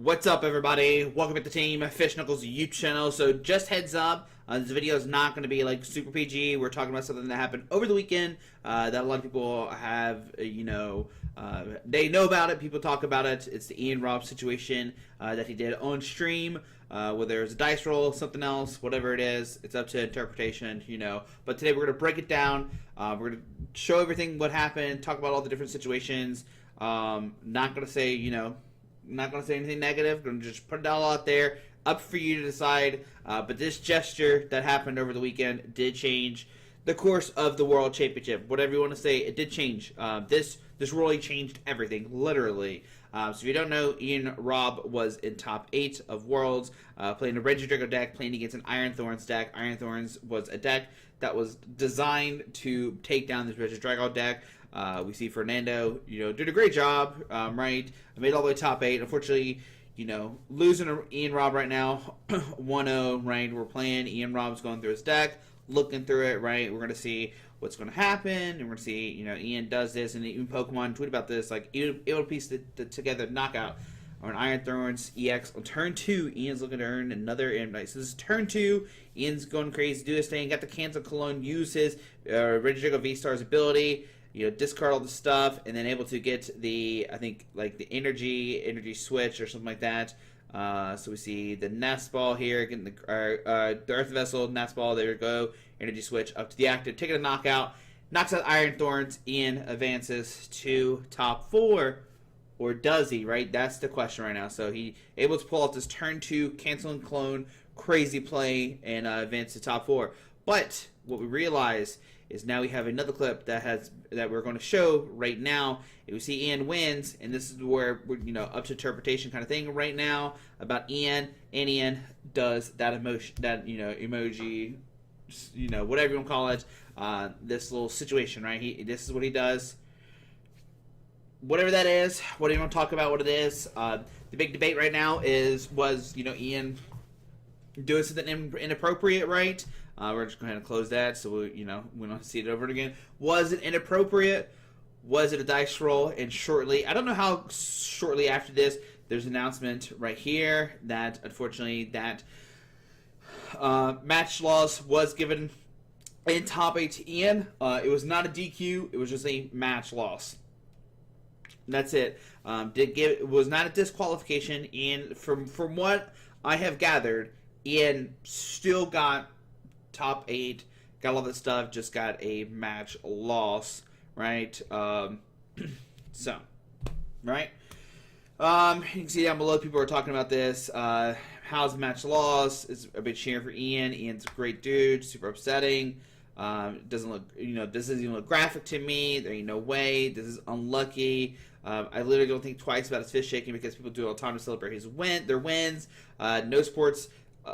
What's up, everybody? Welcome back to Team Fish Knuckles YouTube channel. So just heads up, this video is not going to be like super PG. We're talking about something that happened over the weekend that a lot of people have, they know about it. People talk about it. It's the Ian Robb situation that he did on stream. Whether it's a dice roll, something else, whatever it is, it's up to interpretation, But today we're going to break it down. We're going to show everything what happened, talk about all the different situations. Not going to say, not going to say anything negative. Going to just put it all out there, up for you to decide. But this gesture that happened over the weekend did change the course of the World Championship. Whatever you want to say, it did change. This really changed everything, literally. So if you don't know, Ian Robb was in top 8 of Worlds, playing a Regidrago deck, playing against an Iron Thorns deck. Iron Thorns was a deck that was designed to take down this Regidrago deck. We see Fernando, did a great job, right? Made all the way top 8. Unfortunately, losing to Ian Robb right now, 1-0, right? We're playing. Ian Robb's going through his deck, looking through it, right? We're going to see what's going to happen, and we're going to see, Ian does this, and even Pokemon tweet about this, like, able to piece together knockout on Iron Thorns EX on turn 2. Ian's looking to earn another invite. So this is turn 2. Ian's going crazy, do his thing, got the Cancel Cologne, use his Regidrago V-Star's ability, discard all the stuff, and then able to get the, I think, like the energy switch or something like that. So we see the Nest Ball here, getting the Earth Vessel, Nest Ball, there we go, energy switch up to the active, taking a knockout, knocks out Iron Thorns. Ian advances to top 4, or does he, right? That's the question right now. So he able to pull out this turn 2, cancel and clone, crazy play, and advance to top 4. But what we realize is now we have another clip that we're going to show right now. And we see Ian wins, and this is where we're, up to interpretation kind of thing right now about Ian. And Ian does that emotion, that emoji, whatever you want to call it. This little situation, right? This is what he does. Whatever that is, what do you want to talk about? What it is? The big debate right now was Ian doing something inappropriate, right? We're just going to close that, so we don't see it over again. Was it inappropriate? Was it a dice roll? And I don't know how shortly after this, there's an announcement right here that unfortunately that match loss was given in top 8 to Ian. It was not a DQ. It was just a match loss. That's it. It was not a disqualification. And from what I have gathered, Ian still got top 8, got all that stuff, just got a match loss, right? So, right? You can see down below, people are talking about this. How's the match loss? It's a big cheering for Ian. Ian's a great dude, super upsetting. Doesn't look, this doesn't even look graphic to me. There ain't no way. This is unlucky. I literally don't think twice about his fist shaking because people do it all the time to celebrate their wins. No sports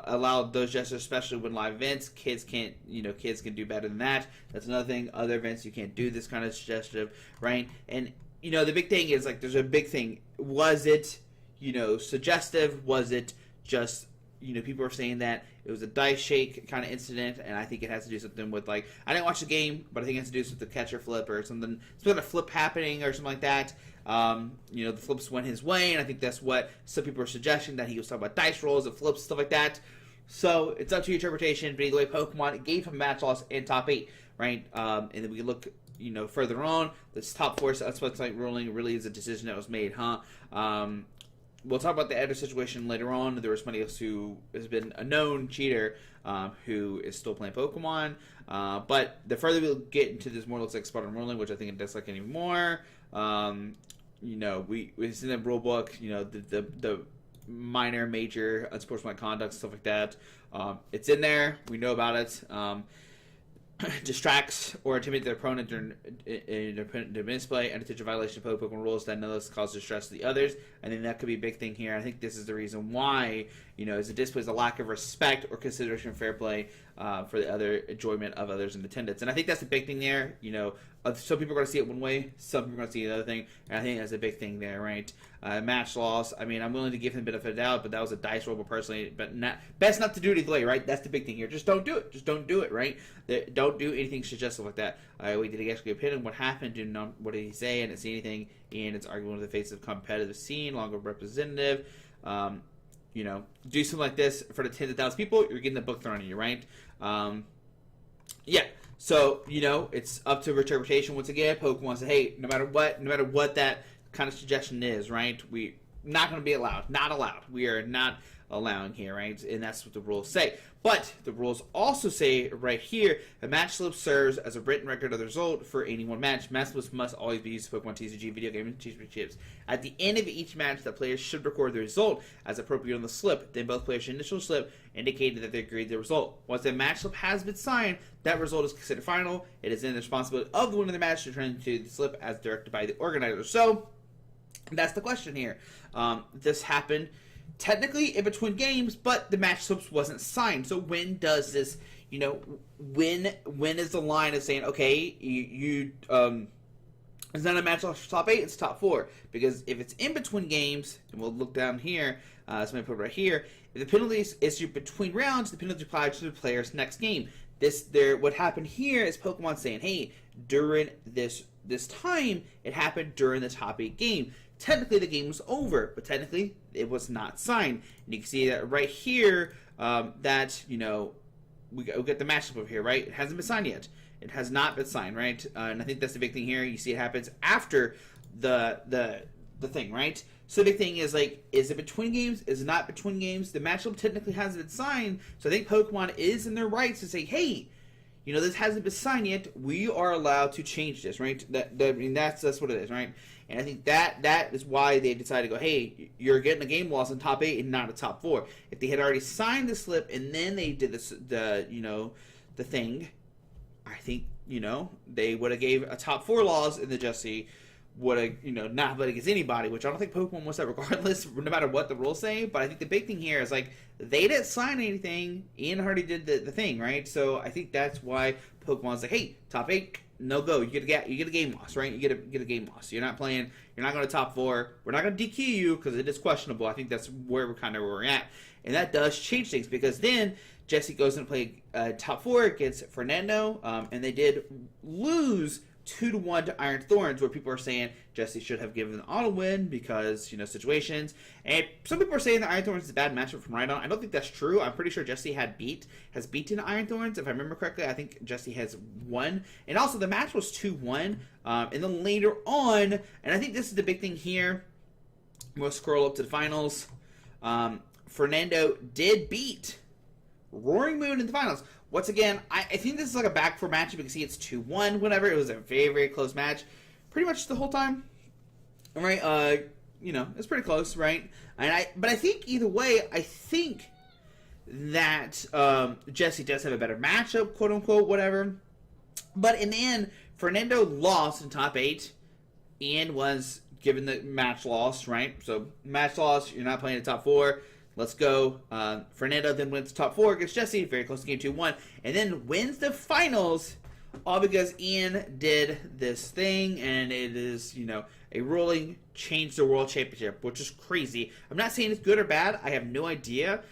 allow those gestures, especially when live events. Kids can't, kids can do better than that. That's another thing. Other events, you can't do this kind of gesture, right? And, the big thing is, like, there's a big thing. Was it, suggestive? Was it just, people are saying that it was a dice shake kind of incident, and I think it has to do something with, like, I didn't watch the game, but I think it has to do with the catcher flip or something. Some kind of flip happening or something like that. The flips went his way, and I think that's what some people are suggesting, that he was talking about dice rolls and flips, stuff like that. So it's up to your interpretation, but either way, Pokemon gave him a match loss in top 8, right? And then we look, further on, this top 4 Spotlight ruling really is a decision that was made, huh? We'll talk about the editor situation later on. There was somebody else who has been a known cheater who is still playing Pokemon. But the further we get into this, more looks like Spartan ruling, which I think it does like anymore. It's in the rule book, the minor, major, unsportsmanlike conduct, stuff like that. It's in there. We know about it. Distracts or intimidate their opponent during display, unintentional violation of Pokemon rules that nonetheless cause distress to the others. I think that could be a big thing here. I think this is the reason why, is it displays a lack of respect or consideration of fair play for the other enjoyment of others in attendance. And I think that's the big thing there. Some people are going to see it one way, some people are going to see the other thing, and I think that's a big thing there, right? Match loss. I mean, I'm willing to give him a benefit of the doubt, but that was a dice roll, personally, but best not to do it either way, right? That's the big thing here. Just don't do it. Just don't do it, right? Don't do anything suggestive like that. Wait, did he actually opinion? What happened? What did he say? I didn't see anything. And it's arguing with the face of competitive scene, longer representative. you know, do something like this for the tens of thousands of people, you're getting the book thrown at you, right? Yeah. So, you know, it's up to interpretation once again. Pokemon said, hey, no matter what that kind of suggestion is, right? We not going to be allowed. Not allowed. We are not allowing here, right? And that's what the rules say. But the rules also say right here, a match slip serves as a written record of the result for any one match. Match slips must always be used for Pokemon TCG video game championships. At the end of each match, the players should record the result as appropriate on the slip. Then both players should initial slip indicating that they agreed the result. Once the match slip has been signed, that result is considered final. It is then the responsibility of the winner of the match to turn into the slip as directed by the organizer. So that's the question here. This happened technically in between games, but the match slips wasn't signed. So when does this, you know, when is the line of saying, okay, it's not a match off top 8, it's top 4? Because if it's in between games, and we'll look down here, so I'm going to put it right here, if the penalty is issued between rounds, the penalty applies to the player's next game. What happened here is Pokemon saying, hey, during this time, it happened during the top 8 game. Technically, the game was over, but technically, it was not signed. And you can see that right here, that, you know, we get the matchup over here, right? It hasn't been signed yet. It has not been signed, right? And I think that's the big thing here. You see it happens after the thing, right? So the big thing is, like, is it between games? Is it not between games? The matchup technically hasn't been signed, so I think Pokemon is in their rights to say, hey, you know, this hasn't been signed yet. We are allowed to change this, right? I mean, that's what it is, right? And I think that is why they decided to go, hey, you're getting a game loss in top 8 and not a top 4. If they had already signed the slip and then they did the thing, I think, you know, they would have gave a top 4 loss, and the Jesse would have, you know, not let against anybody, which I don't think Pokemon wants that regardless, no matter what the rules say. But I think the big thing here is, like, they didn't sign anything. Ian already did the thing, right? So I think that's why Pokemon's like, hey, top 8, no go. You get a game loss, right? You get a game loss. You're not playing. You're not going to top 4. We're not going to DQ you because it is questionable. I think that's where we're at, and that does change things, because then Jesse goes and play top 4 against Fernando, and they did lose 2-1 to Iron Thorns, where people are saying Jesse should have given an auto win because, you know, situations. And some people are saying that Iron Thorns is a bad matchup from right on. I don't think that's true. I'm pretty sure Jesse has beaten Iron Thorns. If I remember correctly, I think Jesse has won. And also, the match was 2-1. And then later on, and I think this is the big thing here, we'll scroll up to the finals. Fernando did beat Roaring Moon in the finals. Once again, I think this is like a back 4 match. You can see it's 2-1, whatever. It was a very, very close match. Pretty much the whole time. All right, you know, it's pretty close, right? But I think either way, I think that Jesse does have a better matchup, quote unquote, whatever. But in the end, Fernando lost in top 8 and was given the match loss, right? So match loss, you're not playing in top 4. Let's go. Fernando then wins top 4 against Jesse. Very close to game 2-1. And then wins the finals, all because Ian did this thing. And it is, you know, a ruling changed the world championship, which is crazy. I'm not saying it's good or bad. I have no idea.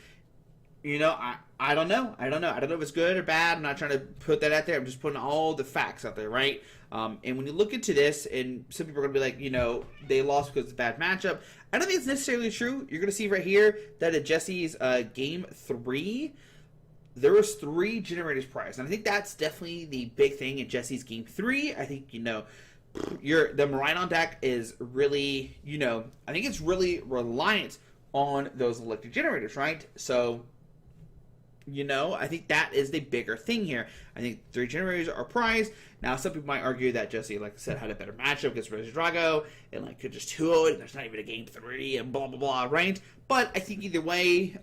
You know, I don't know. I don't know if it's good or bad. I'm not trying to put that out there. I'm just putting all the facts out there, right? And when you look into this, and some people are going to be like, you know, they lost because it's a bad matchup. I don't think it's necessarily true. You're going to see right here that at Jesse's game 3, there was 3 generators prize. And I think that's definitely the big thing in Jesse's game 3. I think, you know, the Maridon deck is really, you know, I think it's really reliant on those electric generators, right? So, you know, I think that is the bigger thing here. I think 3 generators are prized. Now, some people might argue that Jesse, like I said, had a better matchup against Regidrago, and like could just 2-0 it, and there's not even a game 3, and blah, blah, blah, right? But I think either way,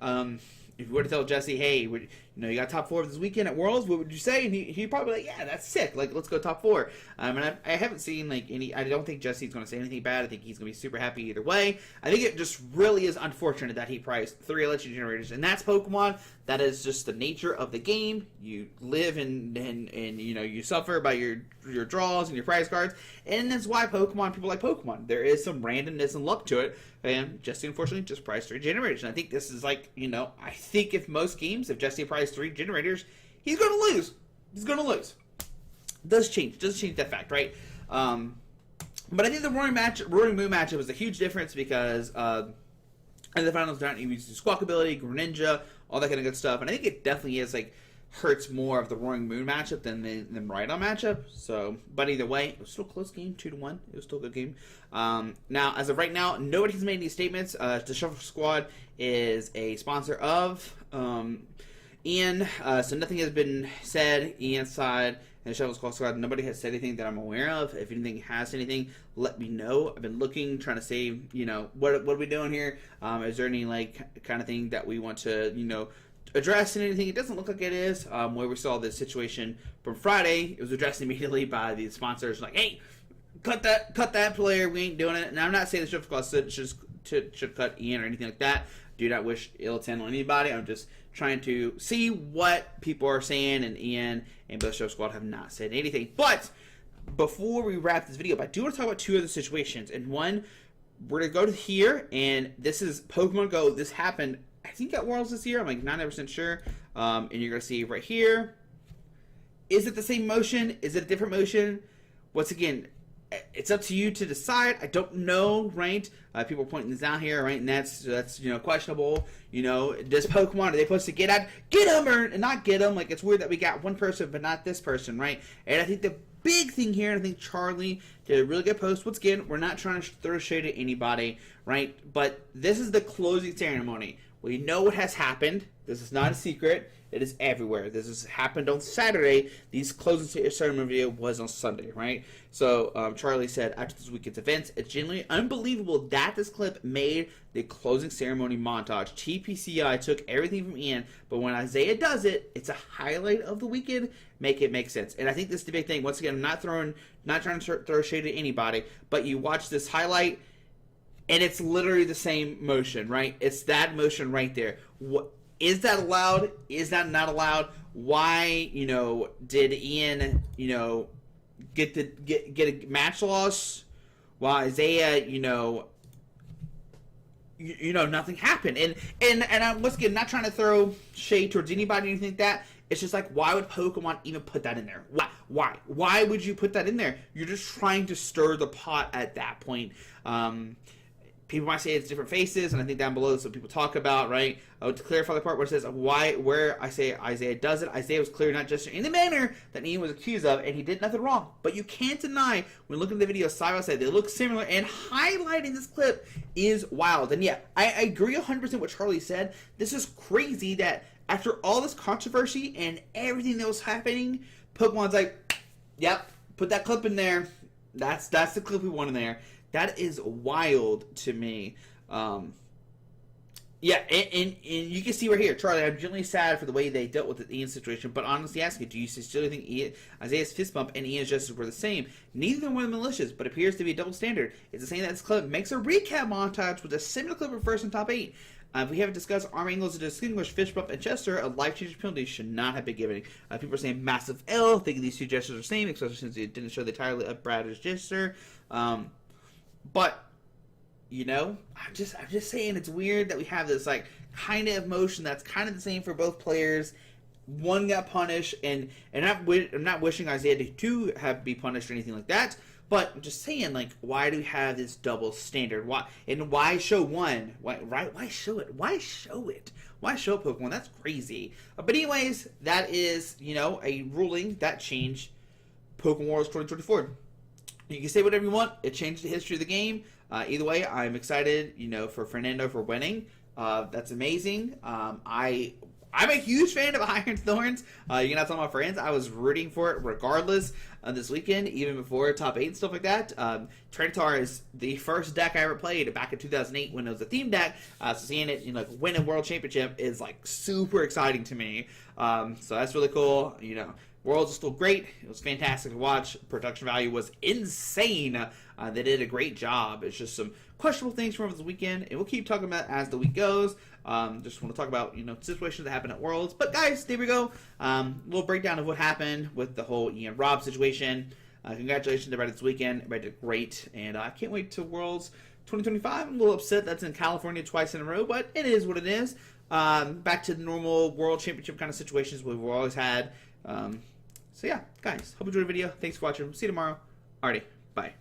if you were to tell Jesse, hey, you know, you got top 4 this weekend at Worlds, what would you say? And he'd probably be like, yeah, that's sick. Like, let's go top 4. And I haven't seen, like, I don't think Jesse's going to say anything bad. I think he's going to be super happy either way. I think it just really is unfortunate that he prized 3 electric generators. And that's Pokemon. That is just the nature of the game. You live and you know, you suffer by your draws and your prize cards. And that's why people like Pokemon. There is some randomness and luck to it. And Jesse, unfortunately, just prized 3 generators. And I think this is like, you know, I think if most games, if Jesse prized 3 generators, he's going to lose. He's going to lose. Does change that fact, right? But I think the Roaring Moon matchup was a huge difference because And the finals down, he uses squawk ability, Greninja, all that kind of good stuff. And I think it definitely is like hurts more of the Roaring Moon matchup than the Rhydon matchup. So, but either way, it was still a close game, 2-1. It was still a good game. Now, as of right now, nobody has made any statements. The Shuffle Squad is a sponsor of Ian, so nothing has been said. Ian's side and the Shuffle Squad, nobody has said anything that I'm aware of. If anything has anything, let me know. I've been looking, trying to save, what are we doing here? Is there any like kind of thing that we want to, address and anything? It doesn't look like it is. Where we saw this situation from Friday, it was addressed immediately by the sponsors, like, hey, cut that player, we ain't doing it. Now, I'm not saying the Shuffle Squad should cut Ian or anything like that. Do not wish ill intent on anybody. I'm just trying to see what people are saying, and Ian and both Shuffle Squad have not said anything. But before we wrap this video, I do want to talk about two other situations. And one, we're going to go to here, and this is Pokemon Go. This happened, I think, at Worlds this year. I'm like 99% sure. And you're going to see right here. Is it the same motion? Is it a different motion? Once again, it's up to you to decide. I don't know, right? People are pointing this out here, right? And that's questionable. This Pokemon, are they supposed to get him or not get him? Like, it's weird that we got one person but not this person, right? And I think the big thing here, and I think Charlie did a really good post. Once again, we're not trying to throw shade at anybody, right? But this is the closing ceremony. We know what has happened. This is not a secret. It is everywhere. This has happened on Saturday. These closing ceremony video was on Sunday, right? So Charlie said, after this weekend's events, it's genuinely unbelievable that this clip made the closing ceremony montage. TPCI took everything from Ian, but when Isaiah does it, it's a highlight of the weekend. Make it make sense. And I think this is the big thing. Once again, I'm not trying to throw shade at anybody, but you watch this highlight, and it's literally the same motion, right? It's that motion right there. Is that allowed? Is that not allowed? Why, did Ian, get a match loss while Isaiah, nothing happened. And I'm once again not trying to throw shade towards anybody or anything like that. It's just like, why would Pokemon even put that in there? Why would you put that in there? You're just trying to stir the pot at that point. People might say it's different faces, and I think down below that's what people talk about, right? To clarify the part where it says where I say Isaiah does it, Isaiah was clear not just in the manner that Ian was accused of, and he did nothing wrong. But you can't deny, when looking at the video side by side, they look similar, and highlighting this clip is wild. And yeah, I agree 100% what Charlie said. This is crazy that after all this controversy and everything that was happening, Pokemon's like, yep, put that clip in there. That's the clip we want in there. That is wild to me. Yeah, and you can see right here, Charlie, I'm genuinely sad for the way they dealt with the Ian situation, but honestly asking, do you still think Isaiah's fist bump and Ian's justice were the same? Neither of them were malicious, but appears to be a double standard. It's the same that this clip makes a recap montage with a similar clip of first and top 8. If we haven't discussed arm angles to distinguish fist bump and gesture, a life-changing penalty should not have been given. People are saying massive L, thinking these two gestures are the same, especially since it didn't show the entirely up Brad's gesture. But I'm just saying it's weird that we have this like kind of motion that's kind of the same for both players. One got punished, and I'm not wishing Isaiah to be punished or anything like that. But I'm just saying, like, why do we have this double standard? Why show one? Why show it? Why show it? Why show Pokemon? That's crazy. But anyways, that is a ruling that changed Pokemon Worlds 2024. You can say whatever you want. It changed the history of the game. Either way, I'm excited, for Fernando for winning. That's amazing. I'm a huge fan of Iron Thorns. You can ask all my friends. I was rooting for it regardless this weekend, even before top 8 and stuff like that. Tyranitar is the first deck I ever played back in 2008 when it was a theme deck. So seeing it, win a World Championship is like super exciting to me. So that's really cool. Worlds is still great. It was fantastic to watch. Production value was insane. They did a great job. It's just some questionable things from this weekend, and we'll keep talking about it as the week goes. Just want to talk about situations that happen at Worlds. But guys, there we go. Little breakdown of what happened with the whole Ian Robb situation. Congratulations to everybody this weekend. Everybody did great, and I can't wait to Worlds 2025. I'm a little upset that's in California twice in a row, but it is what it is. Back to the normal World Championship kind of situations we've always had. So yeah, guys, hope you enjoyed the video. Thanks for watching. See you tomorrow. Alrighty, bye.